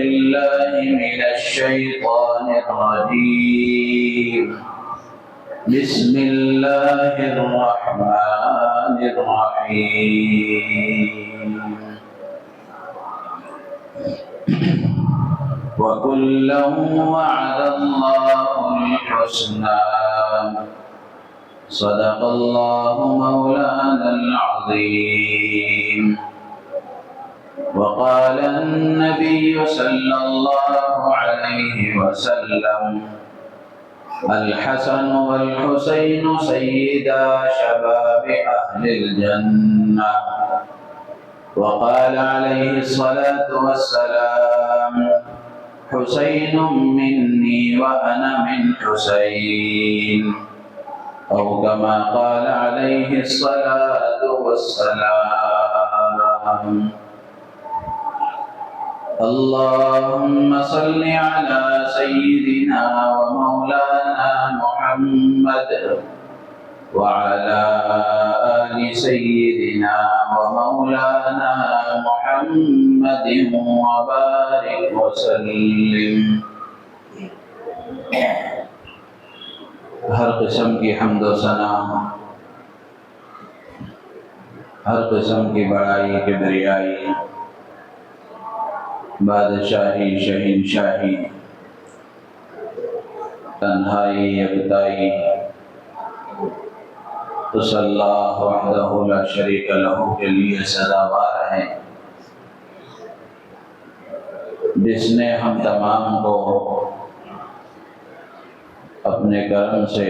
بالله من الشيطان الرجيم بسم الله الرحمن الرحيم وكلا وعد الله الحسنى صدق الله مولانا العظيم وقال النبي صلى الله عليه وسلم الحسن والحسين سيدا شباب أهل الجنة وقال عليه الصلاة والسلام حسين مني وأنا من حسين أو كما قال عليه الصلاة والسلام اللهم صل على سيدنا ومولانا محمد وعلى آل سيدنا ومولانا محمد وبارك وسلم. ہر قسم کی حمد و ثنا، ہر قسم کی بڑائی کبریائی، بادشاہی شہنشاہی، تنہائی یکتائی اس اللہ وحدہ لا شریک لہ کے لیے سزاوار ہے، جس نے ہم تمام کو اپنے کرم سے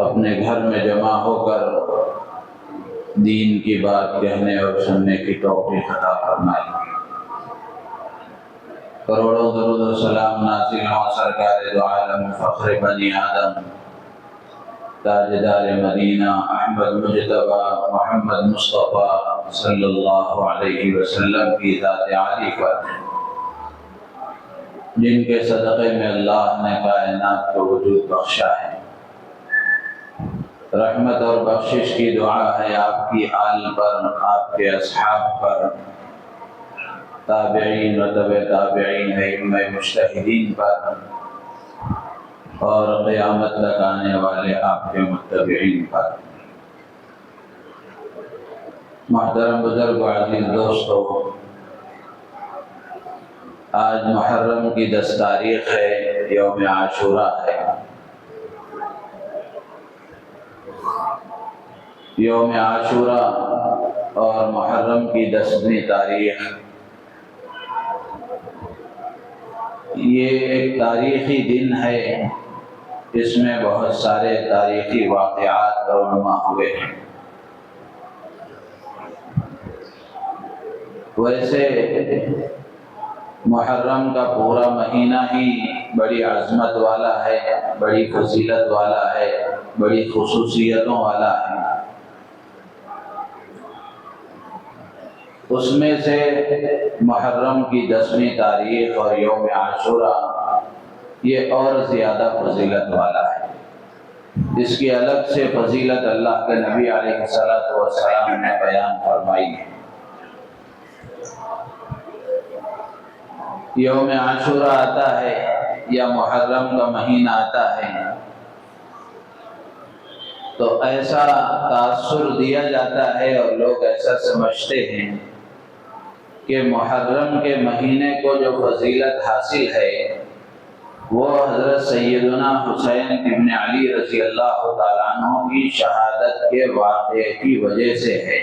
اپنے گھر میں جمع ہو کر دین کی بات کہنے اور سننے کی توفیق عطا فرمائی۔ کروڑوں درود و سلام نازل ہوں سرکار دو عالم فخر بنی آدم تاجدار مدینہ احمد مجتبی محمد مصطفیٰ صلی اللہ علیہ وسلم کی ذات عالی پر، جن کے صدقے میں اللہ نے کائنات کو وجود بخشا ہے۔ رحمت اور بخشش کی دعا ہے آپ کی آل پر، آپ کے اصحاب پر، تابعین و تبع تابعین ائمہ مجتہدین پر، اور قیامت تک آنے والے آپ کے متبعین پر۔ محترم بزرگ و عزیز دوستو، آج محرم کی 10 تاریخ ہے، یوم عاشوراء ہے۔ یوم عاشوراء اور محرم کی 10ویں تاریخ یہ ایک تاریخی دن ہے، اس میں بہت سارے تاریخی واقعات رونما ہوئے ہیں۔ ویسے محرم کا پورا مہینہ ہی بڑی عظمت والا ہے، بڑی فضیلت والا ہے، بڑی خصوصیتوں والا ہے۔ اس میں سے محرم کی 10ویں تاریخ اور یوم عاشوراء یہ اور زیادہ فضیلت والا ہے۔ اس کی الگ سے فضیلت اللہ کے نبی علیہ السلام نے بیان فرمائی ہے۔ یوم عاشوراء آتا ہے یا محرم کا مہینہ آتا ہے تو ایسا تاثر دیا جاتا ہے اور لوگ ایسا سمجھتے ہیں کہ محرم کے مہینے کو جو فضیلت حاصل ہے وہ حضرت سیدنا حسین ابن علی رضی اللہ تعالیٰ عنہ کی شہادت کے واقعے کی وجہ سے ہے،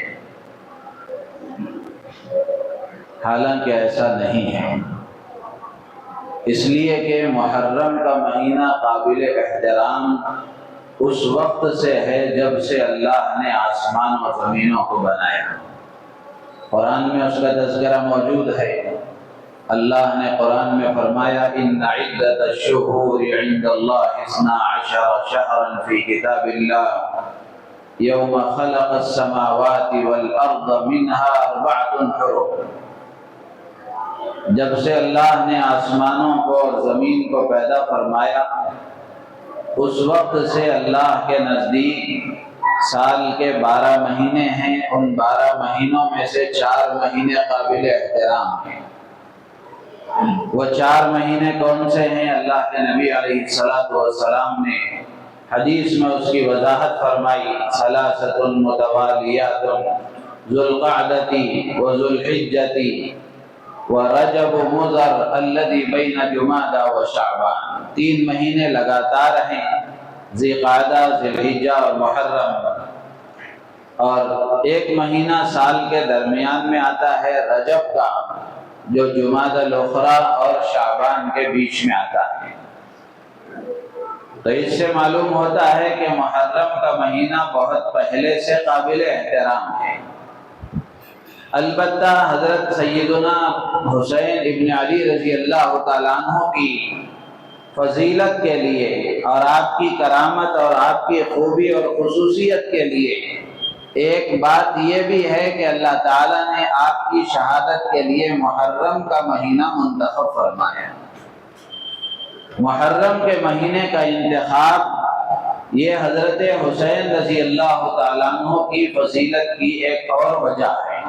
حالانکہ ایسا نہیں ہے۔ اس لیے کہ محرم کا مہینہ قابل احترام اس وقت سے ہے جب سے اللہ نے آسمان و زمینوں کو بنایا۔ قرآن میں اس کا تذکرہ موجود ہے۔ اللہ نے قرآن میں فرمایا ان عدت الشہور عند اللہ 12 شہرا فی کتاب اللہ یوم خلق السماوات والارض منها 4 حرم۔ جب سے اللہ نے آسمانوں کو اور زمین کو پیدا فرمایا اس وقت سے اللہ کے نزدیک سال کے 12 مہینے ہیں، ان 12 مہینوں میں سے 4 مہینے قابل احترام ہیں۔ وہ 4 مہینے کون سے ہیں؟ اللہ کے نبی علیہ السلام نے حدیث میں اس کی وضاحت فرمائی، ثلاثۃ متوالیات ذو القعدۃ وذو الحجۃ ورجب مضر الذی بین جمادی وشعبان۔ 3 مہینے لگاتار ہیں، ذی قعدہ، ذی الحجہ اور محرم، اور 1 مہینہ سال کے درمیان میں آتا ہے رجب کا، جو جمادی الاخری اور شعبان کے بیچ میں آتا ہے۔ تو اس سے معلوم ہوتا ہے کہ محرم کا مہینہ بہت پہلے سے قابل احترام ہے۔ البتہ حضرت سیدنا حسین ابن علی رضی اللہ تعالیٰ عنہ کی فضیلت کے لیے اور آپ کی کرامت اور آپ کی خوبی اور خصوصیت کے لیے ایک بات یہ بھی ہے کہ اللہ تعالیٰ نے آپ کی شہادت کے لیے محرم کا مہینہ منتخب فرمایا۔ محرم کے مہینے کا انتخاب یہ حضرت حسین رضی اللہ تعالیٰ عنہ کی فضیلت کی ایک اور وجہ ہے۔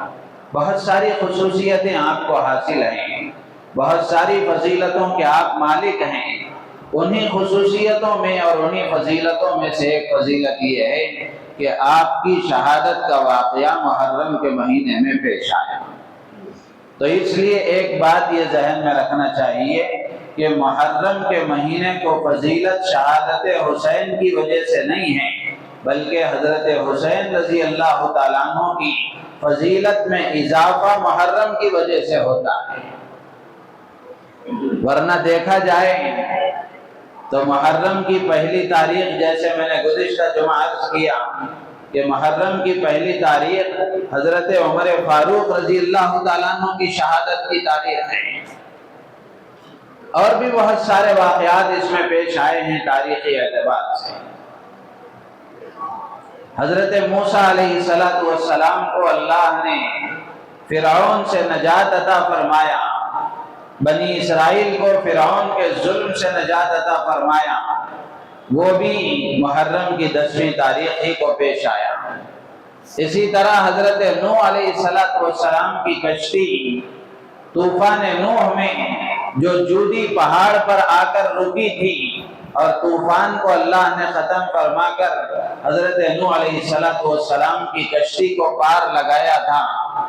بہت ساری خصوصیتیں آپ کو حاصل ہیں، بہت ساری فضیلتوں کے آپ مالک ہیں۔ انہی خصوصیتوں میں اور انہی فضیلتوں میں سے ایک فضیلت یہ ہے کہ آپ کی شہادت کا واقعہ محرم کے مہینے میں پیش آیا۔ تو اس لیے ایک بات یہ ذہن میں رکھنا چاہیے کہ محرم کے مہینے کو فضیلت شہادت حسین کی وجہ سے نہیں ہے، بلکہ حضرت حسین رضی اللہ تعالیٰ عنہ کی فضیلت میں اضافہ محرم کی وجہ سے ہوتا ہے۔ ورنہ دیکھا جائے تو محرم کی پہلی تاریخ، جیسے میں نے گزشتہ جمعہ عرض کیا کہ محرم کی پہلی تاریخ حضرت عمر فاروق رضی اللہ تعالیٰ عنہ کی شہادت کی تاریخ ہے، اور بھی بہت سارے واقعات اس میں پیش آئے ہیں تاریخی اعتبار سے۔ حضرت موسیٰ علیہ السلام کو اللہ نے فرعون سے نجات عطا فرمایا، بنی اسرائیل کو فرعون کے ظلم سے نجات عطا فرمایا، وہ بھی محرم کی 10ویں تاریخ ہی کو پیش آیا۔ اسی طرح حضرت نوح علیہ السلام کی کشتی طوفان نوح میں جو جودی پہاڑ پر آ کر رکی تھی اور طوفان کو اللہ نے ختم فرما کر حضرت نوح علیہ السلام کی کشتی کو پار لگایا تھا،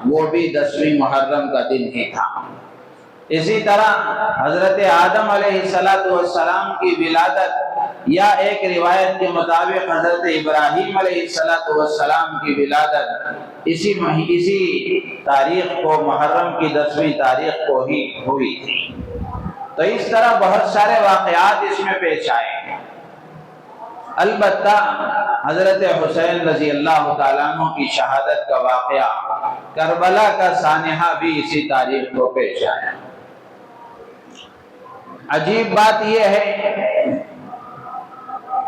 وہ بھی 10ویں محرم کا دن ہی تھا۔ اسی طرح حضرت آدم علیہ السلام کی ولادت، یا ایک روایت کے مطابق حضرت ابراہیم علیہ السلام کی ولادت اسی تاریخ کو، محرم کی 10ویں تاریخ کو ہی ہوئی تھی۔ تو اس طرح بہت سارے واقعات اس میں پیش آئے ہیں۔ البتہ حضرت حسین رضی اللہ تعالیٰ عنہ کی شہادت کا واقعہ کربلا کا سانحہ بھی اسی تاریخ کو پیش آیا۔ عجیب بات یہ ہے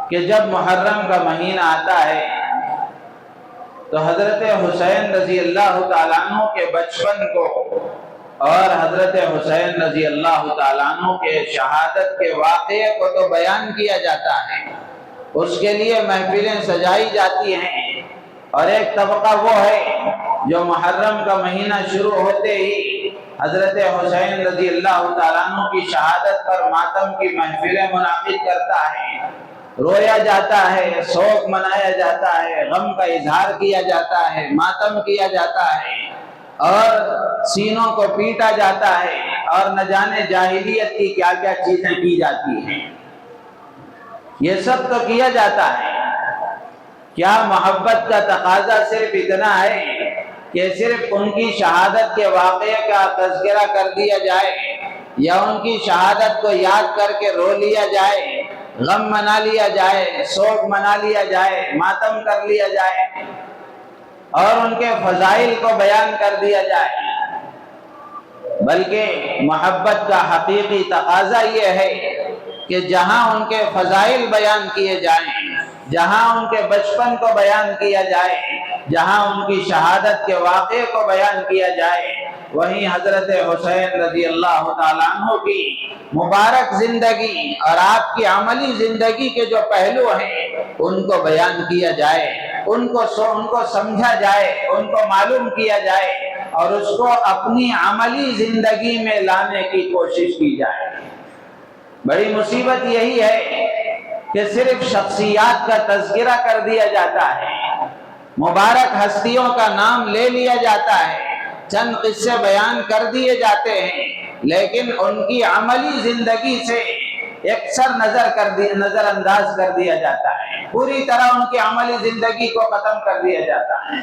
کہ جب محرم کا مہینہ آتا ہے تو حضرت حسین رضی اللہ تعالیٰ عنہ کے بچپن کو اور حضرت حسین رضی اللہ تعالیٰ عنہ کے شہادت کے واقعے کو تو بیان کیا جاتا ہے، اس کے لیے محفلیں سجائی جاتی ہیں، اور ایک طبقہ وہ ہے جو محرم کا مہینہ شروع ہوتے ہی حضرت حسین رضی اللہ تعالیٰ عنہ کی شہادت پر ماتم کی محفلیں منعقد کرتا ہے، رویا جاتا ہے، سوگ منایا جاتا ہے، غم کا اظہار کیا جاتا ہے، ماتم کیا جاتا ہے، اور سینوں کو پیٹا جاتا ہے، اور نہ جانے جاہلیت کی کیا کیا چیزیں کی جاتی ہیں۔ یہ سب تو کیا جاتا ہے۔ کیا محبت کا تقاضا صرف اتنا ہے کہ صرف ان کی شہادت کے واقعے کا تذکرہ کر دیا جائے، یا ان کی شہادت کو یاد کر کے رو لیا جائے، غم منا لیا جائے، سوگ منا لیا جائے، ماتم کر لیا جائے، اور ان کے فضائل کو بیان کر دیا جائے؟ بلکہ محبت کا حقیقی تقاضا یہ ہے کہ جہاں ان کے فضائل بیان کیے جائیں، جہاں ان کے بچپن کو بیان کیا جائے، جہاں ان کی شہادت کے واقعے کو بیان کیا جائے، وہیں حضرت حسین رضی اللہ تعالیٰ عنہ کی مبارک زندگی اور آپ کی عملی زندگی کے جو پہلو ہیں ان کو بیان کیا جائے، ان کو سمجھا جائے، ان کو معلوم کیا جائے، اور اس کو اپنی عملی زندگی میں لانے کی کوشش کی جائے۔ بڑی مصیبت یہی ہے کہ صرف شخصیات کا تذکرہ کر دیا جاتا ہے، مبارک ہستیوں کا نام لے لیا جاتا ہے، چند قصے بیان کر دیے جاتے ہیں، لیکن ان کی عملی زندگی سے یکسر نظر انداز کر دیا جاتا ہے، پوری طرح ان کی عملی زندگی کو ختم کر دیا جاتا ہے۔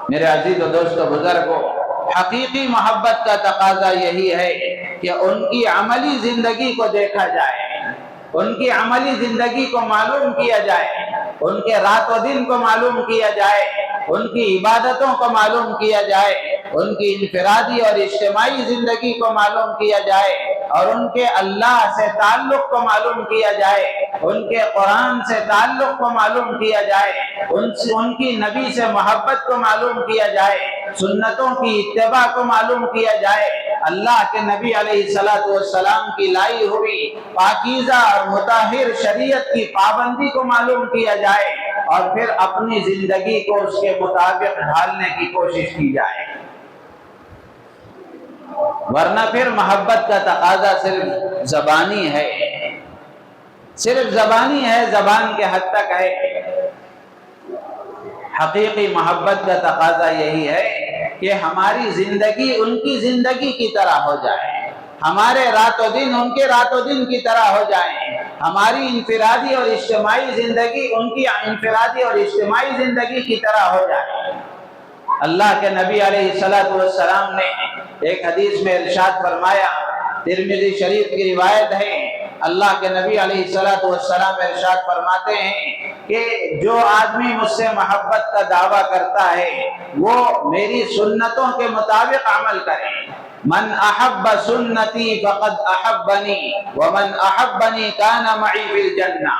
میرے عزیز و دوست و بزرگوں، حقیقی محبت کا تقاضا یہی ہے کہ ان کی عملی زندگی کو دیکھا جائے، ان کی عملی زندگی کو معلوم کیا جائے، ان کے رات و دن کو معلوم کیا جائے، ان کی عبادتوں کو معلوم کیا جائے، ان کی انفرادی اور اجتماعی زندگی کو معلوم کیا جائے، اور ان کے اللہ سے تعلق کو معلوم کیا جائے، ان کے قرآن سے تعلق کو معلوم کیا جائے، ان کی نبی سے محبت کو معلوم کیا جائے، سنتوں کی اتباع کو معلوم کیا جائے، اللہ کے نبی علیہ السلام کی لائی ہوئی پاکیزہ اور مطہر شریعت کی پابندی کو معلوم کیا جائے، اور پھر اپنی زندگی کو اس کے مطابق ڈھالنے کی کوشش کی جائے۔ ورنہ پھر محبت کا تقاضا صرف زبانی ہے، صرف زبانی ہے، زبان کے حد تک ہے۔ حقیقی محبت کا تقاضا یہی ہے کہ ہماری زندگی ان کی زندگی کی طرح ہو جائے، ہمارے رات و دن ان کے رات و دن کی طرح ہو جائیں، ہماری انفرادی اور اجتماعی زندگی ان کی انفرادی اور اجتماعی زندگی کی طرح ہو جائے۔ اللہ کے نبی علیہ السلام نے ایک حدیث میں ارشاد فرمایا، ترمذی شریف کی روایت ہے، اللہ کے نبی علیہ السلام ارشاد فرماتے ہیں کہ جو آدمی مجھ سے محبت کا دعویٰ کرتا ہے وہ میری سنتوں کے مطابق عمل کرے۔ من احب سنتی فقد احبنی ومن احبنی کان معی فی الجنہ۔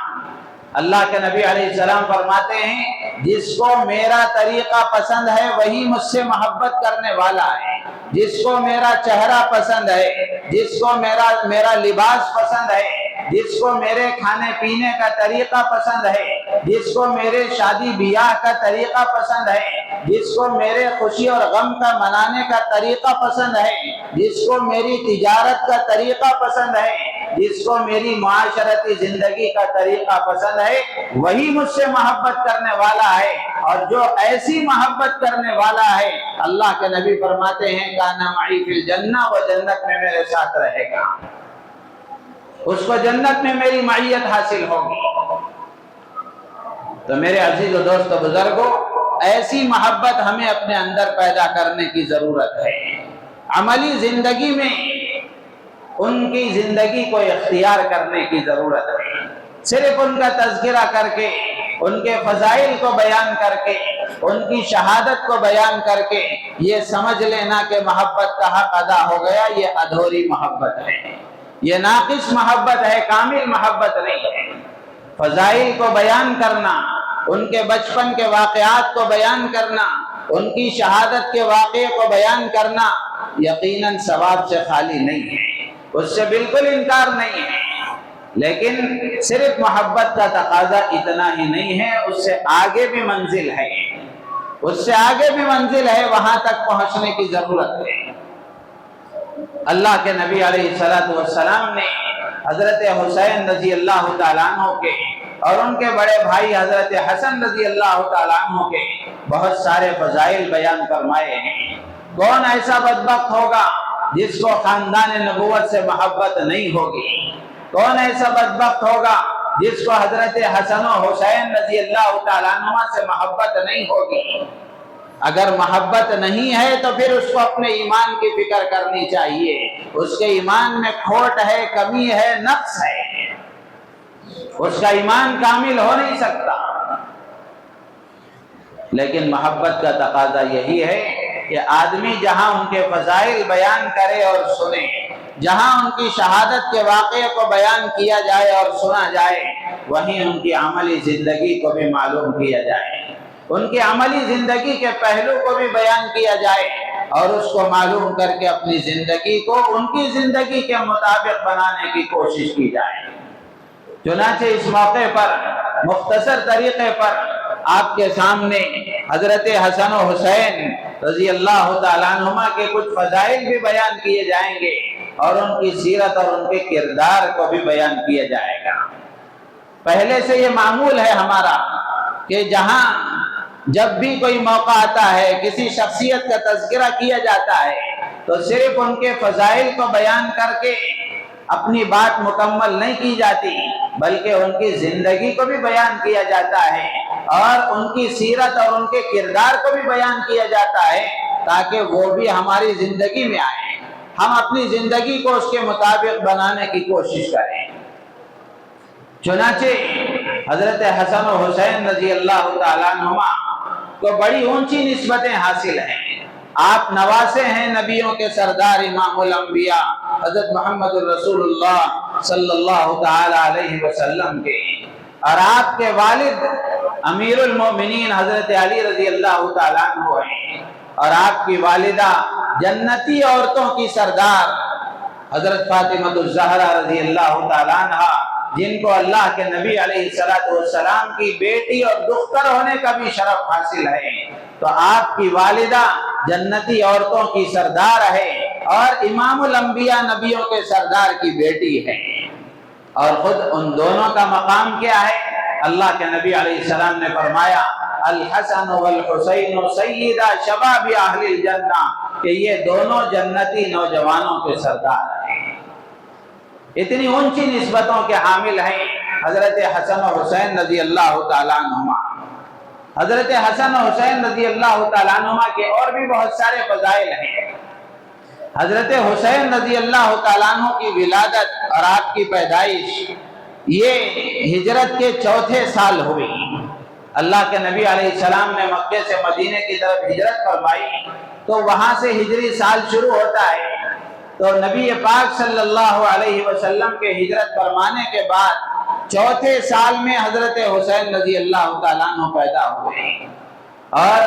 اللہ کے نبی علیہ السلام فرماتے ہیں جس کو میرا طریقہ پسند ہے وہی مجھ سے محبت کرنے والا ہے، جس کو میرا چہرہ پسند ہے، جس کو میرا لباس پسند ہے، جس کو میرے کھانے پینے کا طریقہ پسند ہے، جس کو میرے شادی بیاہ کا طریقہ پسند ہے، جس کو میرے خوشی اور غم کا منانے کا طریقہ پسند ہے، جس کو میری تجارت کا طریقہ پسند ہے، جس کو میری معاشرتی زندگی کا طریقہ پسند ہے، وہی مجھ سے محبت کرنے والا ہے، اور جو ایسی محبت کرنے والا ہے اللہ کے نبی فرماتے ہیں کان معی فی الجنہ، وہ جنت میں میرے ساتھ رہے گا، اس کو جنت میں میری معیت حاصل ہوگی۔ تو میرے عزیز و دوست و بزرگوں، ایسی محبت ہمیں اپنے اندر پیدا کرنے کی ضرورت ہے۔ عملی زندگی میں ان کی زندگی کو اختیار کرنے کی ضرورت ہے۔ صرف ان کا تذکرہ کر کے، ان کے فضائل کو بیان کر کے، ان کی شہادت کو بیان کر کے یہ سمجھ لینا کہ محبت کا حق ادا ہو گیا، یہ ادھوری محبت ہے، یہ ناقص محبت ہے، کامل محبت نہیں ہے۔ فضائل کو بیان کرنا، ان کے بچپن کے واقعات کو بیان کرنا، ان کی شہادت کے واقعے کو بیان کرنا یقیناً ثواب سے خالی نہیں ہے، اس سے بالکل انکار نہیں ہے، لیکن صرف محبت کا تقاضا اتنا ہی نہیں ہے، اس سے آگے بھی منزل ہے، اس سے آگے بھی منزل ہے، وہاں تک پہنچنے کی ضرورت ہے۔ اللہ کے نبی علیہ السلام نے حضرت حسین رضی اللہ تعالیٰ عنہ کے اور ان کے بڑے بھائی حضرت حسن رضی اللہ تعالیٰ عنہ کے بہت سارے فضائل بیان فرمائے ہیں۔ کون ایسا بدبخت ہوگا جس کو خاندان نبوت سے محبت نہیں ہوگی؟ کون ایسا بدبخت ہوگا جس کو حضرت حسن و حسین رضی اللہ تعالیٰ عنہ سے محبت نہیں ہوگی؟ اگر محبت نہیں ہے تو پھر اس کو اپنے ایمان کی فکر کرنی چاہیے، اس کے ایمان میں کھوٹ ہے، کمی ہے، نقص ہے، اس کا ایمان کامل ہو نہیں سکتا۔ لیکن محبت کا تقاضا یہی ہے کہ آدمی جہاں ان کے فضائل بیان کرے اور سنے، جہاں ان کی شہادت کے واقعے کو بیان کیا جائے اور سنا جائے، وہیں ان کی عملی زندگی کو بھی معلوم کیا جائے، ان کی عملی زندگی کے پہلو کو بھی بیان کیا جائے، اور اس کو معلوم کر کے اپنی زندگی کو ان کی زندگی کے مطابق بنانے کی کوشش کی جائے۔ چنانچہ اس موقع پر مختصر طریقے پر آپ کے سامنے حضرت حسن و حسین رضی اللہ تعالیٰ عنہما کے کچھ فضائل بھی بیان کیے جائیں گے اور ان کی سیرت اور ان کے کردار کو بھی بیان کیا جائے گا۔ پہلے سے یہ معمول ہے ہمارا کہ جہاں جب بھی کوئی موقع آتا ہے، کسی شخصیت کا تذکرہ کیا جاتا ہے تو صرف ان کے فضائل کو بیان کر کے اپنی بات مکمل نہیں کی جاتی، بلکہ ان کی زندگی کو بھی بیان کیا جاتا ہے اور ان کی سیرت اور ان کے کردار کو بھی بیان کیا جاتا ہے تاکہ وہ بھی ہماری زندگی میں آئے، ہم اپنی زندگی کو اس کے مطابق بنانے کی کوشش کریں۔ چنانچہ حضرت حسن و حسین رضی اللہ تعالیٰ عنہما کو بڑی اونچی نسبتیں حاصل ہیں۔ آپ نواسے ہیں نبیوں کے سردار امام الانبیاء حضرت محمد الرسول اللہ صلی اللہ تعالی علیہ وسلم کے، اور آپ کے والد امیر المومنین حضرت علی رضی اللہ تعالیٰ عنہ ہیں، اور آپ کی والدہ جنتی عورتوں کی سردار حضرت فاطمہ الزہرا رضی اللہ تعالیٰ عنہ، جن کو اللہ کے نبی علیہ السلام کی بیٹی اور دختر ہونے کا بھی شرف حاصل ہے، تو آپ کی والدہ جنتی عورتوں کی سردار ہے اور امام الانبیاء نبیوں کے سردار کی بیٹی ہے۔ اور خود ان دونوں کا مقام کیا ہے؟ اللہ کے نبی علیہ السلام نے فرمایا الحسن والحسین سیدا شباب اہل الجنہ، کہ یہ دونوں جنتی نوجوانوں کے سردار ہیں۔ اتنی اونچی نسبتوں کے حامل ہیں حضرت حسن و حسین رضی اللہ تعالیٰ عنہما۔ حضرت حسن و حسین رضی اللہ تعالیٰ عنہما کے اور بھی بہت سارے فضائل ہیں۔ حضرت حسین رضی اللہ تعالیٰ عنہ کی ولادت اور آپ کی پیدائش یہ ہجرت کے چوتھے سال ہوئی۔ اللہ کے نبی علیہ السلام نے مکے سے مدینے کی طرف ہجرت فرمائی تو وہاں سے ہجری سال شروع ہوتا ہے، تو نبی پاک صلی اللہ علیہ وسلم کے ہجرت فرمانے کے بعد چوتھے سال میں حضرت حسین رضی اللہ تعالیٰ عنہ پیدا ہوئے، اور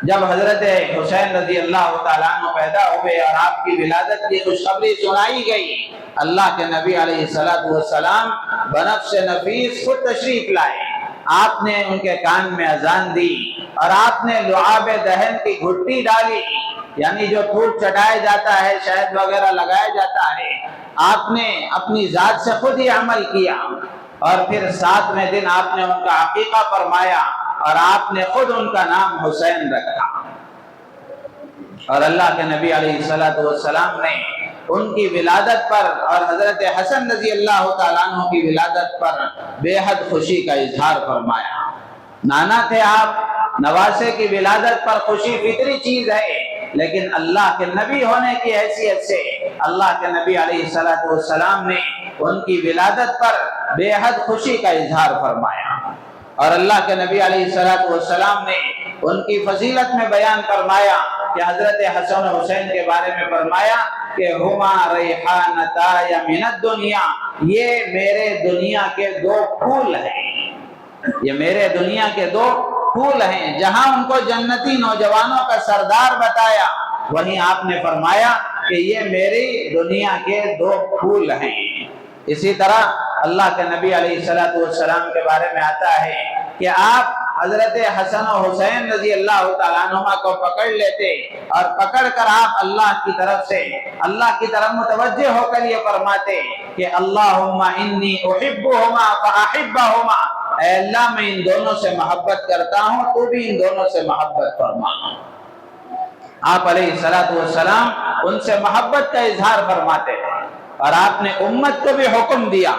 جب حضرت حسین رضی اللہ تعالیٰ عنہ پیدا ہوئے اور آپ کی ولادت کی خوشخبری سنائی گئی، اللہ کے نبی علیہ السلام بنفس نفیس خود تشریف لائے۔ آپ نے ان کے کان میں اذان دی اور آپ نے لعاب دہن کی گھٹی ڈالی، یعنی جو پھوٹ چٹایا جاتا ہے، شہد وغیرہ لگایا جاتا ہے، آپ نے اپنی ذات سے خود ہی عمل کیا، اور پھر 7ویں دن آپ نے ان کا عقیقہ فرمایا اور آپ نے خود ان کا نام حسین رکھا۔ اور اللہ کے نبی علیہ السلام نے ان کی ولادت پر اور حضرت حسن رضی اللہ تعالیٰ عنہ کی ولادت پر بے حد خوشی کا اظہار فرمایا۔ نانا تھے آپ، نواسے کی ولادت پر خوشی فطری چیز ہے، لیکن اللہ کے نبی ہونے کی حیثیت سے اللہ کے نبی علیہ السلام نے ان کی ولادت پر بے حد خوشی کا اظہار فرمایا، اور اللہ کے نبی علیہ السلام نے ان کی فضیلت میں بیان فرمایا کہ حضرت حسن و حسین کے بارے میں فرمایا کہ ہما ریحانتای من الدنیا، یہ میرے دنیا کے 2 پھول ہیں، یہ میرے دنیا کے 2 پھول ہیں۔ جہاں ان کو جنتی نوجوانوں کا سردار بتایا، وہیں آپ نے فرمایا کہ یہ میری دنیا کے 2 پھول ہیں۔ اسی طرح اللہ کے نبی علیہ السلام کے بارے میں آتا ہے کہ آپ حضرت حسن و حسین رضی اللہ تعالیٰ عنہما کو پکڑ لیتے اور پکڑ کر آپ اللہ کی طرف سے اللہ کی طرف متوجہ ہو کر یہ فرماتے کہ اللہم انی احبہما فاحبہما، اے اللہ میں ان دونوں سے محبت کرتا ہوں، تو بھی ان دونوں سے محبت فرما۔ آپ علیہ السلام ان سے محبت کا اظہار فرماتے ہیں، اور آپ نے امت کو بھی حکم دیا۔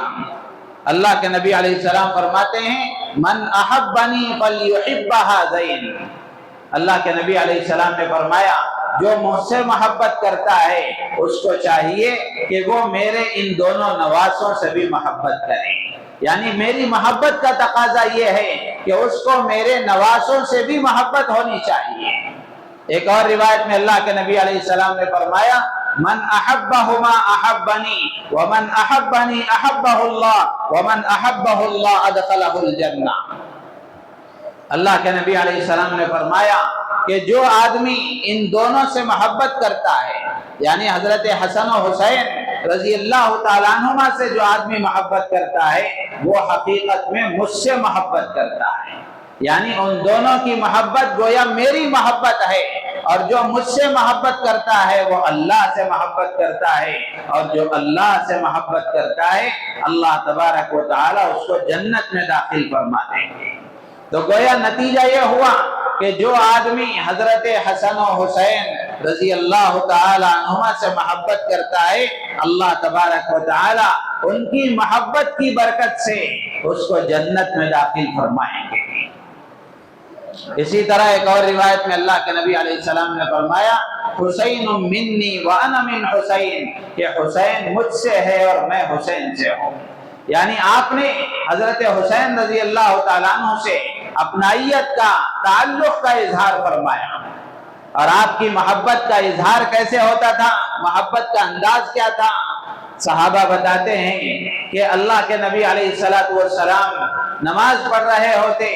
اللہ کے نبی علیہ السلام فرماتے ہیں من احبنی فلیحب ھذین، اللہ کے نبی علیہ السلام نے فرمایا جو مجھ سے محبت کرتا ہے اس کو چاہیے کہ وہ میرے ان دونوں نواسوں سے بھی محبت کرے، یعنی میری محبت کا تقاضا یہ ہے کہ اس کو میرے نواسوں سے بھی محبت ہونی چاہیے۔ ایک اور روایت میں اللہ کے نبی علیہ السلام نے فرمایا من احبہما احبنی ومن احبنی احبہ اللہ ومن احبہ اللہ ادخلہ الجنہ۔ اللہ کے نبی علیہ السلام نے فرمایا کہ جو آدمی ان دونوں سے محبت کرتا ہے، یعنی حضرت حسن و حسین رضی اللہ تعالیٰ عنہما سے جو آدمی محبت کرتا ہے وہ حقیقت میں مجھ سے محبت کرتا ہے۔ یعنی ان دونوں کی محبت گویا میری محبت ہے، اور جو مجھ سے محبت کرتا ہے وہ اللہ سے محبت کرتا ہے، اور جو اللہ سے محبت کرتا ہے اللہ تبارک و تعالی اس کو جنت میں داخل فرما دیں گے۔ تو گویا نتیجہ یہ ہوا کہ جو آدمی حضرت حسن و حسین رضی اللہ تعالی عنہما سے محبت کرتا ہے اللہ تبارک و تعالی ان کی محبت کی برکت سے اس کو جنت میں داخل فرمائیں گے۔ اسی طرح ایک اور روایت میں اللہ کے نبی علیہ السلام نے فرمایا حسین منی وانا من حسین، کہ حسین مجھ سے ہے اور میں حسین سے ہوں۔ یعنی آپ نے حضرت حسین رضی اللہ تعالیٰ عنہ سے اپنائیت کا، تعلق کا اظہار فرمایا۔ اور آپ کی محبت کا اظہار کیسے ہوتا تھا، محبت کا انداز کیا تھا؟ صحابہ بتاتے ہیں کہ اللہ کے نبی علیہ السلام نماز پڑھ رہے ہوتے،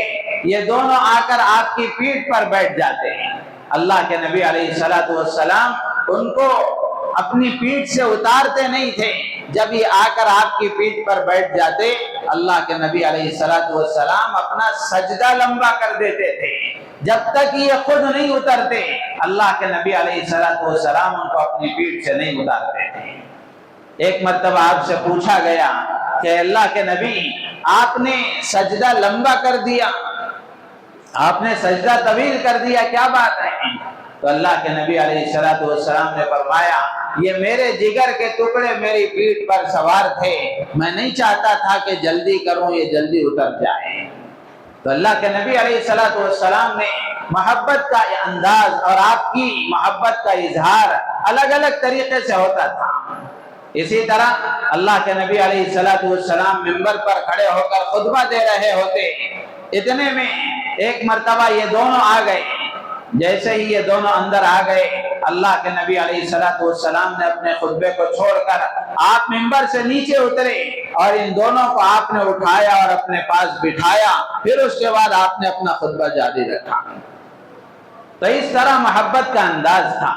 یہ دونوں آ کر آپ کی پیٹھ پر بیٹھ جاتے ہیں۔ اللہ کے نبی علیہ السلام ان کو اپنی پیٹھ سے اتارتے نہیں تھے، جب یہ آ کر آپ کی پیٹھ پر بیٹھ جاتے اللہ کے نبی علیہ السلام اپنا سجدہ لمبا کر دیتے تھے، جب تک یہ خود نہیں اترتے اللہ کے نبی علیہ السلام ان کو اپنی پیٹھ سے نہیں اتارتے تھے۔ ایک مرتبہ آپ سے پوچھا گیا کہ اللہ کے نبی آپ نے سجدہ لمبا کر دیا، آپ نے سجدہ طویل کر دیا، کیا بات ہے؟ تو اللہ کے نبی علیہ السلام نے فرمایا یہ میرے جگر کے ٹکڑے میری پیٹھ پر سوار تھے، میں نہیں چاہتا تھا کہ جلدی کروں یہ جلدی اتر جائے۔ تو اللہ کے نبی علیہ السلام نے محبت کا انداز اور آپ کی محبت کا اظہار الگ الگ طریقے سے ہوتا تھا۔ اسی طرح اللہ کے نبی علیہ السلام منبر پر کھڑے ہو کر خطبہ دے رہے ہوتے، اتنے میں ایک مرتبہ یہ دونوں آ گئے۔ جیسے ہی یہ دونوں اندر آ گئے اللہ کے نبی علیہ السلام نے اپنے خطبے کو چھوڑ کر آپ منبر سے نیچے اترے اور ان دونوں کو آپ نے اٹھایا اور اپنے پاس بٹھایا، پھر اس کے بعد آپ نے اپنا خطبہ جاری رکھا۔ تو اس طرح محبت کا انداز تھا۔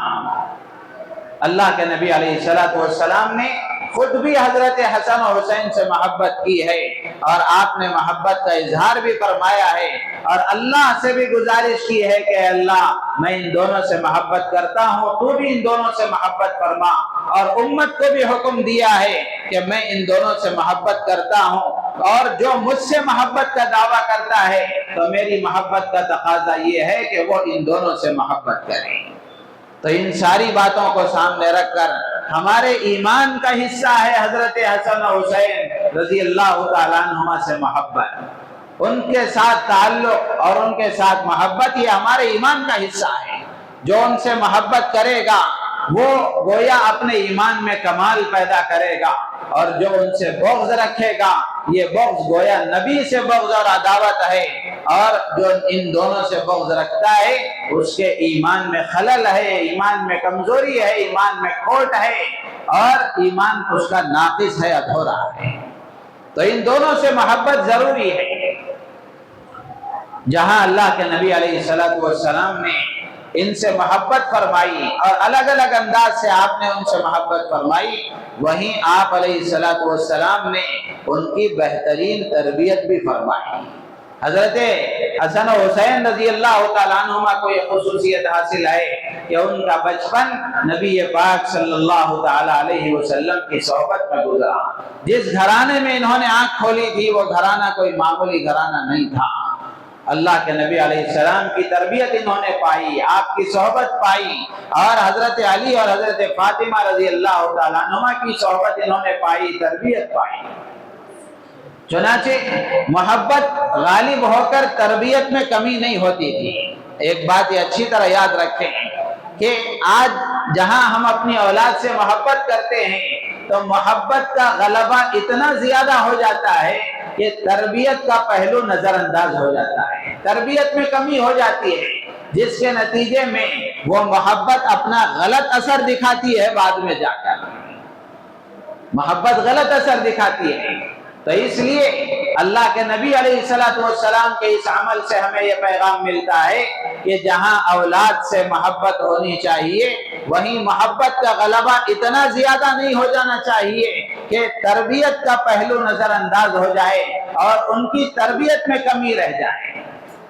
اللہ کے نبی علیہ السلام نے خود بھی حضرت حسن و حسین سے محبت کی ہے، اور آپ نے محبت کا اظہار بھی فرمایا ہے، اور اللہ سے بھی گزارش کی ہے کہ اللہ میں ان دونوں سے محبت کرتا ہوں، تو بھی ان دونوں سے محبت فرما، اور امت کو بھی حکم دیا ہے کہ میں ان دونوں سے محبت کرتا ہوں، اور جو مجھ سے محبت کا دعویٰ کرتا ہے تو میری محبت کا تقاضا یہ ہے کہ وہ ان دونوں سے محبت کریں۔ تو ان ساری باتوں کو سامنے رکھ کر ہمارے ایمان کا حصہ ہے حضرت حسن و حسین رضی اللہ تعالیٰ عنہما سے محبت، ان کے ساتھ تعلق اور ان کے ساتھ محبت یہ ہمارے ایمان کا حصہ ہے۔ جو ان سے محبت کرے گا وہ گویا اپنے ایمان میں کمال پیدا کرے گا، اور جو ان سے بغض رکھے گا یہ بغض گویا نبی سے بغض اور عداوت ہے، اور جو ان دونوں سے بغض رکھتا ہے اس کے ایمان میں خلل ہے، ایمان میں کمزوری ہے، ایمان میں کھوٹ ہے، اور ایمان اس کا ناقص ہے، ادھورا ہے۔ تو ان دونوں سے محبت ضروری ہے۔ جہاں اللہ کے نبی علیہ السلام نے ان سے محبت فرمائی اور الگ الگ انداز سے آپ نے ان سے محبت فرمائی، وہیں آپ علیہ السلام نے ان کی بہترین تربیت بھی فرمائی۔ حضرت حسن و حسین رضی اللہ تعالیٰ عنہما کو یہ خصوصیت حاصل ہے کہ ان کا بچپن نبی پاک صلی اللہ تعالیٰ علیہ وسلم کی صحبت میں گزرا۔ جس گھرانے میں انہوں نے آنکھ کھولی تھی وہ گھرانہ کوئی معمولی گھرانہ نہیں تھا۔ اللہ کے نبی علیہ السلام کی تربیت انہوں نے پائی، آپ کی صحبت پائی، اور حضرت علی اور حضرت فاطمہ رضی اللہ تعالیٰ عنہما کی صحبت انہوں نے پائی، تربیت پائی۔ چنانچہ محبت غالب ہو کر تربیت میں کمی نہیں ہوتی تھی۔ ایک بات یہ اچھی طرح یاد رکھیں کہ آج جہاں ہم اپنی اولاد سے محبت کرتے ہیں تو محبت کا غلبہ اتنا زیادہ ہو جاتا ہے کہ تربیت کا پہلو نظر انداز ہو جاتا ہے، تربیت میں کمی ہو جاتی ہے، جس کے نتیجے میں وہ محبت اپنا غلط اثر دکھاتی ہے، بعد میں جا کر محبت غلط اثر دکھاتی ہے۔ تو اس لیے اللہ کے نبی علیہ السلام کے اس عمل سے ہمیں یہ پیغام ملتا ہے کہ جہاں اولاد سے محبت ہونی چاہیے وہیں محبت کا غلبہ اتنا زیادہ نہیں ہو جانا چاہیے کہ تربیت کا پہلو نظر انداز ہو جائے اور ان کی تربیت میں کمی رہ جائے۔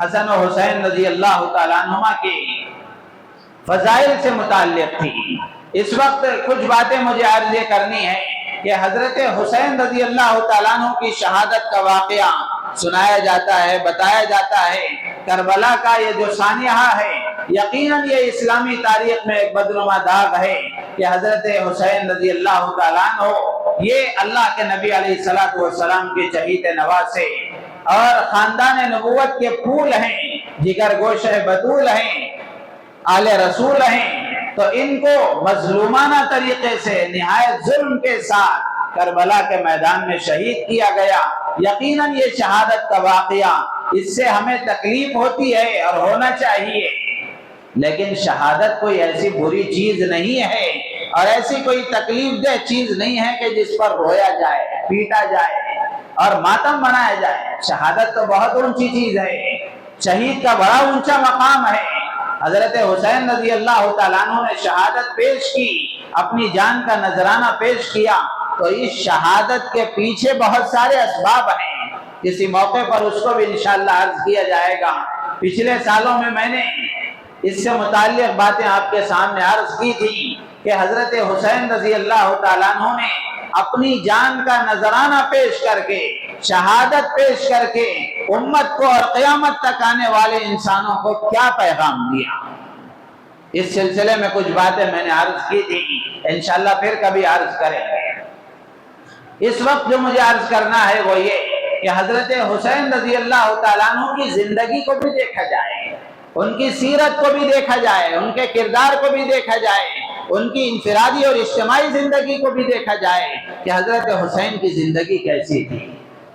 حسن و حسین رضی اللہ تعالیٰ عنہما کے فضائل سے متعلق تھی۔ اس وقت کچھ باتیں مجھے عرض کرنی ہے کہ حضرت حسین رضی اللہ تعالیٰ عنہ کی شہادت کا واقعہ سنایا جاتا ہے، بتایا جاتا ہے۔ کربلا کا یہ جو سانحہ ہے یقیناً یہ اسلامی تاریخ میں ایک بدنما داغ ہے کہ حضرت حسین رضی اللہ تعالیٰ عنہ یہ اللہ کے نبی علیہ الصلوۃ والسلام کے چہیتے نواسے اور خاندان نبوت کے پھول ہیں، جگر گوشہ بطول ہیں، آل رسول ہیں، تو ان کو مظلومانہ طریقے سے نہایت ظلم کے ساتھ کربلا کے میدان میں شہید کیا گیا۔ یقیناً یہ شہادت کا واقعہ، اس سے ہمیں تکلیف ہوتی ہے اور ہونا چاہیے، لیکن شہادت کوئی ایسی بری چیز نہیں ہے اور ایسی کوئی تکلیف دہ چیز نہیں ہے کہ جس پر رویا جائے، پیٹا جائے اور ماتم منایا جائے۔ شہادت تو بہت اونچی چیز ہے، شہید کا بڑا اونچا مقام ہے۔ حضرت حسین رضی اللہ تعالیٰ عنہ نے شہادت پیش کی، اپنی جان کا نذرانہ پیش کیا، تو اس شہادت کے پیچھے بہت سارے اسباب ہیں، کسی موقع پر اس کو بھی انشاءاللہ عرض کیا جائے گا۔ پچھلے سالوں میں نے اس سے متعلق باتیں آپ کے سامنے عرض کی تھی کہ حضرت حسین رضی اللہ تعالیٰ عنہ نے اپنی جان کا نذرانہ پیش کر کے، شہادت پیش کر کے امت کو اور قیامت تک آنے والے انسانوں کو کیا پیغام دیا۔ اس سلسلے میں کچھ باتیں میں نے عرض کی تھی، انشاءاللہ پھر کبھی عرض کریں گے۔ اس وقت جو مجھے عرض کرنا ہے وہ یہ کہ حضرت حسین رضی اللہ تعالیٰ عنہ کی زندگی کو بھی دیکھا جائے، ان کی سیرت کو بھی دیکھا جائے، ان کے کردار کو بھی دیکھا جائے، ان کی انفرادی اور اجتماعی زندگی کو بھی دیکھا جائے کہ حضرت حسین کی زندگی کیسی تھی۔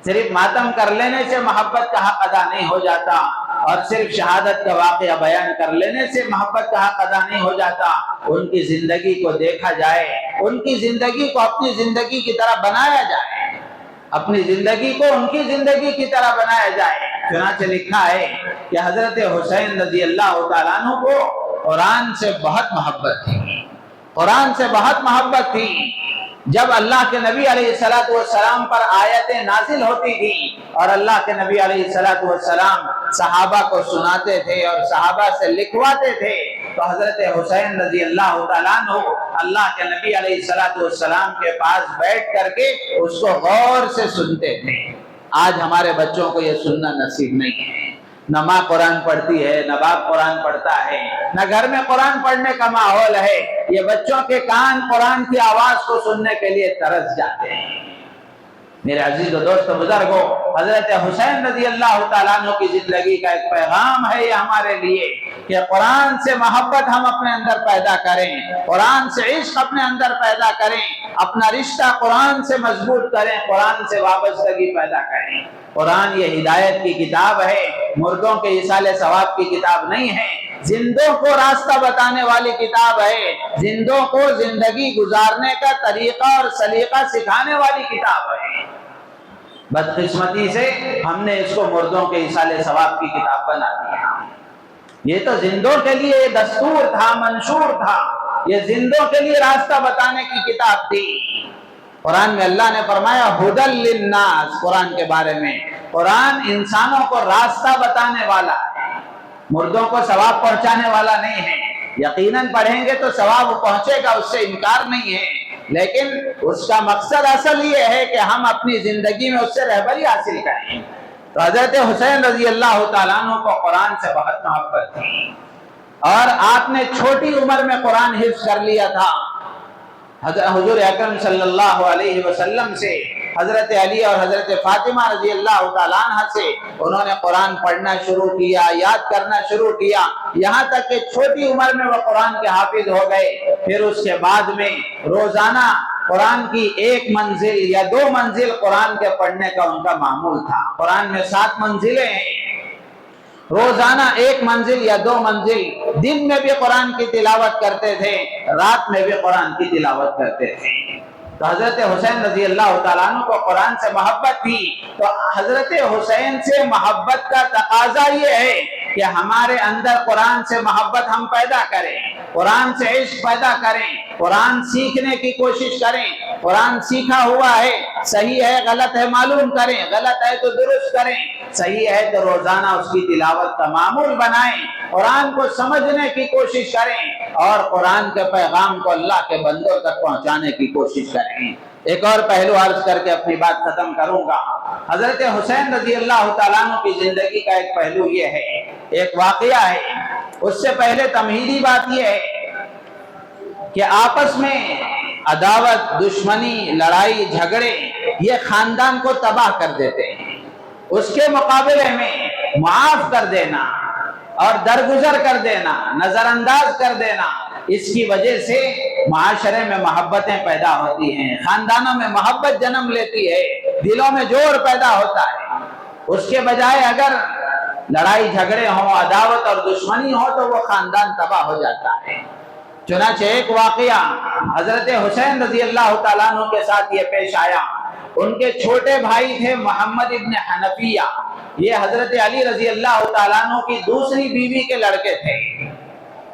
صرف ماتم کر لینے سے محبت کا حق ادا نہیں ہو جاتا، اور صرف شہادت کا واقعہ بیان کر لینے سے محبت کا حق ادا نہیں ہو جاتا۔ ان کی زندگی کو دیکھا جائے، ان کی زندگی کو اپنی زندگی کی طرح بنایا جائے، اپنی زندگی کو ان کی زندگی کی طرح بنایا جائے۔ چنانچہ لکھا ہے کہ حضرت حسین رضی اللہ تعالیٰ عنہ کو قرآن سے بہت محبت تھی، قرآن سے بہت محبت تھی۔ جب اللہ کے نبی علیہ الصلوۃ والسلام پر آیتیں نازل ہوتی تھی اور اللہ کے نبی علیہ الصلوۃ والسلام صحابہ کو سناتے تھے اور صحابہ سے لکھواتے تھے، تو حضرت حسین رضی اللہ تعالیٰ عنہ اللہ کے نبی علیہ الصلوۃ والسلام کے پاس بیٹھ کر کے اس کو غور سے سنتے تھے۔ آج ہمارے بچوں کو یہ سننا نصیب نہیں ہے، نہ ماں قرآن پڑھتی ہے، نہ باپ قرآن پڑھتا ہے، نہ گھر میں قرآن پڑھنے کا ماحول ہے۔ یہ بچوں کے کان قرآن کی آواز کو سننے کے لیے ترس جاتے ہیں۔ میرے عزیز و دوست بزرگوں، حضرت حسین رضی اللہ تعالیٰ عنہ کی زندگی کا ایک پیغام ہے یہ ہمارے لیے کہ قرآن سے محبت ہم اپنے اندر پیدا کریں، قرآن سے عشق اپنے اندر پیدا کریں، اپنا رشتہ قرآن سے مضبوط کریں، قرآن سے وابستگی پیدا کریں۔ قرآن یہ ہدایت کی کتاب ہے، مردوں کے ایصال ثواب کی کتاب نہیں ہے، زندوں کو راستہ بتانے والی کتاب ہے، زندوں کو زندگی گزارنے کا طریقہ اور سلیقہ سکھانے والی کتاب ہے۔ بدقسمتی سے ہم نے اس کو مردوں کے ایصال ثواب کی کتاب بنا دیا۔ یہ تو زندوں کے لیے دستور تھا، منشور تھا، یہ زندوں کے لیے راستہ بتانے کی کتاب تھی۔ قرآن میں اللہ نے فرمایا ہدی للناس، قرآن کے بارے میں، قرآن انسانوں کو راستہ بتانے والا ہے، مردوں کو ثواب پہنچانے والا نہیں ہے۔ یقیناً پڑھیں گے تو ثواب پہنچے گا، اس سے انکار نہیں ہے، لیکن اس کا مقصد اصل یہ ہے کہ ہم اپنی زندگی میں اس سے رہبری حاصل کریں۔ تو حضرت حسین رضی اللہ تعالیٰ عنہ کو قرآن سے بہت محبت تھی، اور آپ نے چھوٹی عمر میں قرآن حفظ کر لیا تھا۔ حضور اکرم صلی اللہ علیہ وسلم سے، حضرت علی اور حضرت فاطمہ رضی اللہ تعالیٰ عنہ سے انہوں نے قرآن پڑھنا شروع کیا، یاد کرنا شروع کیا، یہاں تک کہ چھوٹی عمر میں وہ قرآن کے حافظ ہو گئے۔ پھر اس کے بعد میں روزانہ قرآن کی ایک منزل یا 2 منزل قرآن کے پڑھنے کا ان کا معمول تھا۔ قرآن میں 7 منزلیں ہیں، روزانہ 1 منزل یا 2 منزل، دن میں بھی قرآن کی تلاوت کرتے تھے، رات میں بھی قرآن کی تلاوت کرتے تھے۔ تو حضرت حسین رضی اللہ تعالیٰ عنہ کو قرآن سے محبت تھی، تو حضرت حسین سے محبت کا تقاضا یہ ہے کہ ہمارے اندر قرآن سے محبت ہم پیدا کریں، قرآن سے عشق پیدا کریں، قرآن سیکھنے کی کوشش کریں، قرآن سیکھا ہوا ہے، صحیح ہے غلط ہے معلوم کریں، غلط ہے تو درست کریں، صحیح ہے تو روزانہ اس کی تلاوت کا معمول بنائیں، قرآن کو سمجھنے کی کوشش کریں اور قرآن کے پیغام کو اللہ کے بندوں تک پہنچانے کی کوشش کریں۔ ایک اور پہلو عرض کر کے اپنی بات ختم کروں گا۔ حضرت حسین رضی اللہ تعالیٰ عنہ کی زندگی کا ایک پہلو یہ ہے، ایک واقعہ ہے، اس سے پہلے تمہیدی بات یہ ہے کہ آپس میں عداوت، دشمنی، لڑائی، جھگڑے یہ خاندان کو تباہ کر دیتے ہیں، اس کے مقابلے میں معاف کر دینا اور درگزر کر دینا، نظر انداز کر دینا، اس کی وجہ سے معاشرے میں محبتیں پیدا ہوتی ہیں، خاندانوں میں محبت جنم لیتی ہے، دلوں میں جوڑ پیدا ہوتا ہے۔ اس کے بجائے اگر لڑائی جھگڑے ہوں، عداوت اور دشمنی ہو تو وہ خاندان تباہ ہو جاتا ہے۔ چنانچہ ایک واقعہ حضرت حسین رضی اللہ تعالیٰ عنہ کے ساتھ یہ پیش آیا۔ ان کے چھوٹے بھائی تھے محمد ابن حنفیہ، یہ حضرت علی رضی اللہ تعالیٰ عنہ کی دوسری بیوی کے لڑکے تھے،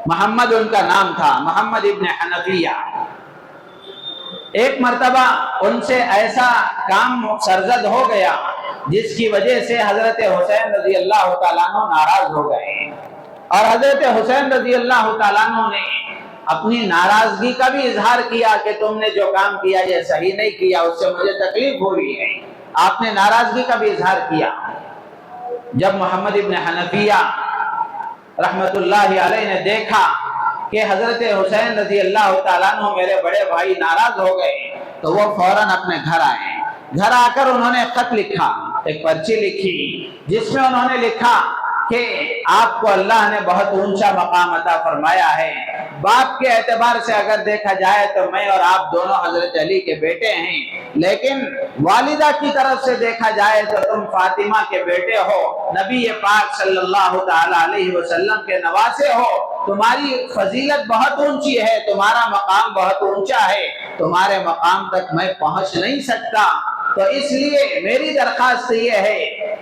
محمد ان کا نام تھا، محمد ابن حنفیہ۔ ایک مرتبہ ان سے ایسا کام سرزد ہو گیا جس کی وجہ سے حضرت حسین رضی اللہ تعالیٰ عنہ ناراض ہو گئے، اور حضرت حسین رضی اللہ تعالیٰ عنہ نے اپنی ناراضگی کا بھی اظہار کیا کہ تم نے جو کام کیا یہ صحیح نہیں کیا، اس سے مجھے تکلیف ہوئی ہے، آپ نے ناراضگی کا بھی اظہار کیا۔ جب محمد ابن حنفیہ رحمت اللہ علیہ نے دیکھا کہ حضرت حسین رضی اللہ تعالیٰ عنہ میرے بڑے بھائی ناراض ہو گئے تو وہ فوراً اپنے گھر آئے۔ گھر آ کر انہوں نے خط لکھا، ایک پرچی لکھی جس میں انہوں نے لکھا کہ آپ کو اللہ نے بہت اونچا مقام عطا فرمایا ہے، باپ کے اعتبار سے اگر دیکھا جائے تو میں اور آپ دونوں حضرت علی کے بیٹے ہیں، لیکن والدہ کی طرف سے دیکھا جائے تو تم فاطمہ کے بیٹے ہو، نبی پاک صلی اللہ تعالی علیہ وسلم کے نواسے ہو، تمہاری فضیلت بہت اونچی ہے، تمہارا مقام بہت اونچا ہے، تمہارے مقام تک میں پہنچ نہیں سکتا، تو اس لیے میری درخواست یہ ہے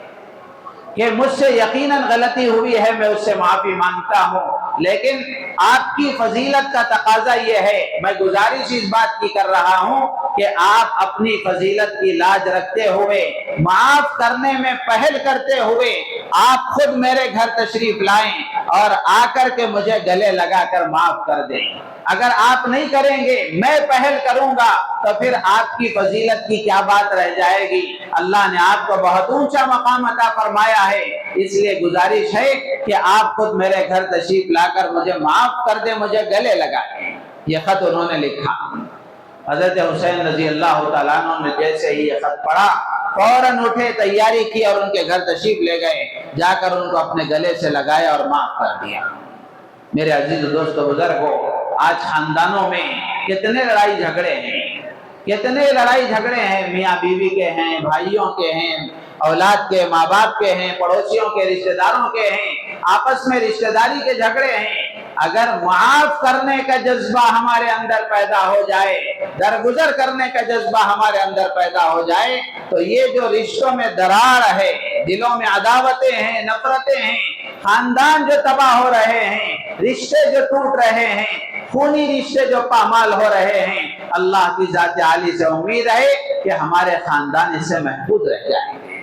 کہ مجھ سے یقیناً غلطی ہوئی ہے، میں اس سے معافی مانگتا ہوں، لیکن آپ کی فضیلت کا تقاضا یہ ہے، میں گزارش اس بات کی کر رہا ہوں کہ آپ اپنی فضیلت کی لاج رکھتے ہوئے، معاف کرنے میں پہل کرتے ہوئے آپ خود میرے گھر تشریف لائیں اور آ کر کے مجھے گلے لگا کر معاف کر دیں۔ اگر آپ نہیں کریں گے، میں پہل کروں گا تو پھر آپ کی فضیلت کی کیا بات رہ جائے گی؟ اللہ نے آپ کو بہت اونچا مقام عطا فرمایا ہے، اس لیے گزارش ہے کہ آپ خود میرے گھر تشریف لا کر مجھے معاف کر دیں، مجھے گلے لگائیں۔ یہ خط انہوں نے لکھا۔ حضرت حسین رضی اللہ تعالیٰ عنہ نے جیسے ہی یہ خط پڑھا فوراً اٹھے، تیاری کی اور ان کے گھر تشریف لے گئے، جا کر ان کو اپنے گلے سے لگایا اور معاف کر دیا۔ میرے عزیز دوستو بزرگوں، آج خاندانوں میں کتنے لڑائی جھگڑے ہیں، کتنے لڑائی جھگڑے ہیں، میاں بیوی کے ہیں، بھائیوں کے ہیں، اولاد کے، ماں باپ کے ہیں، پڑوسیوں کے، رشتہ داروں کے ہیں، آپس میں رشتہ داری کے جھگڑے ہیں۔ اگر معاف کرنے کا جذبہ ہمارے اندر پیدا ہو جائے، درگزر کرنے کا جذبہ ہمارے اندر پیدا ہو جائے تو یہ جو رشتوں میں درار ہے، دلوں میں عداوتیں ہیں، نفرتیں ہیں، خاندان جو تباہ ہو رہے ہیں، رشتے جو ٹوٹ رہے ہیں، خونی رشتے جو پامال ہو رہے ہیں، اللہ کی ذات عالی سے امید ہے کہ ہمارے خاندان اس سے محفوظ رہ جائیں گے۔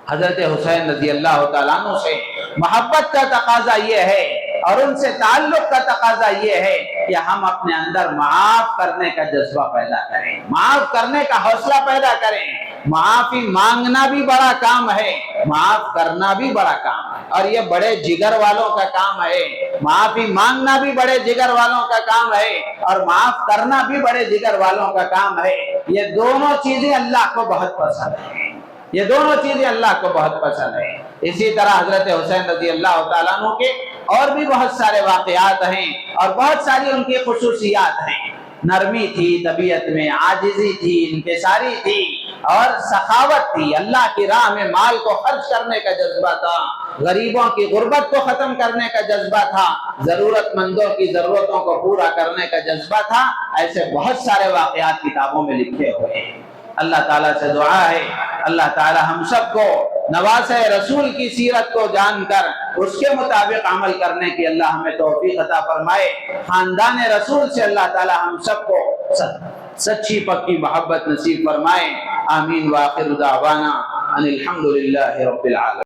حضرت حسین رضی اللہ تعالیٰ عنہ سے محبت کا تقاضا یہ ہے اور ان سے تعلق کا تقاضا یہ ہے کہ ہم اپنے اندر معاف کرنے کا جذبہ پیدا کریں، معاف کرنے کا حوصلہ پیدا کریں۔ معافی مانگنا بھی بڑا کام ہے، معاف کرنا بھی بڑا کام ہے، اور یہ بڑے جگر والوں کا کام ہے۔ معافی مانگنا بھی بڑے جگر والوں کا کام ہے اور معاف کرنا بھی بڑے جگر والوں کا کام ہے۔ یہ دونوں چیزیں اللہ کو بہت پسند ہیں، یہ دونوں چیزیں اللہ کو بہت پسند ہیں۔ اسی طرح حضرت حسین رضی اللہ تعالیٰ عنہ کے اور بھی بہت سارے واقعات ہیں اور بہت ساری ان کی خصوصیات ہیں۔ نرمی تھی طبیعت میں، عاجزی تھی، انکساری تھی اور سخاوت تھی، اللہ کی راہ میں مال کو خرچ کرنے کا جذبہ تھا، غریبوں کی غربت کو ختم کرنے کا جذبہ تھا، ضرورت مندوں کی ضرورتوں کو پورا کرنے کا جذبہ تھا۔ ایسے بہت سارے واقعات کتابوں میں لکھے ہوئے ہیں۔ اللہ تعالیٰ سے دعا ہے اللہ تعالیٰ ہم سب کو نواسے رسول کی سیرت کو جان کر اس کے مطابق عمل کرنے کی اللہ ہمیں توفیق عطا فرمائے۔ خاندان رسول سے اللہ تعالیٰ ہم سب کو سچی پکی محبت نصیب فرمائے. آمین. وآخر دعوانا ان الحمد للہ رب العالمین.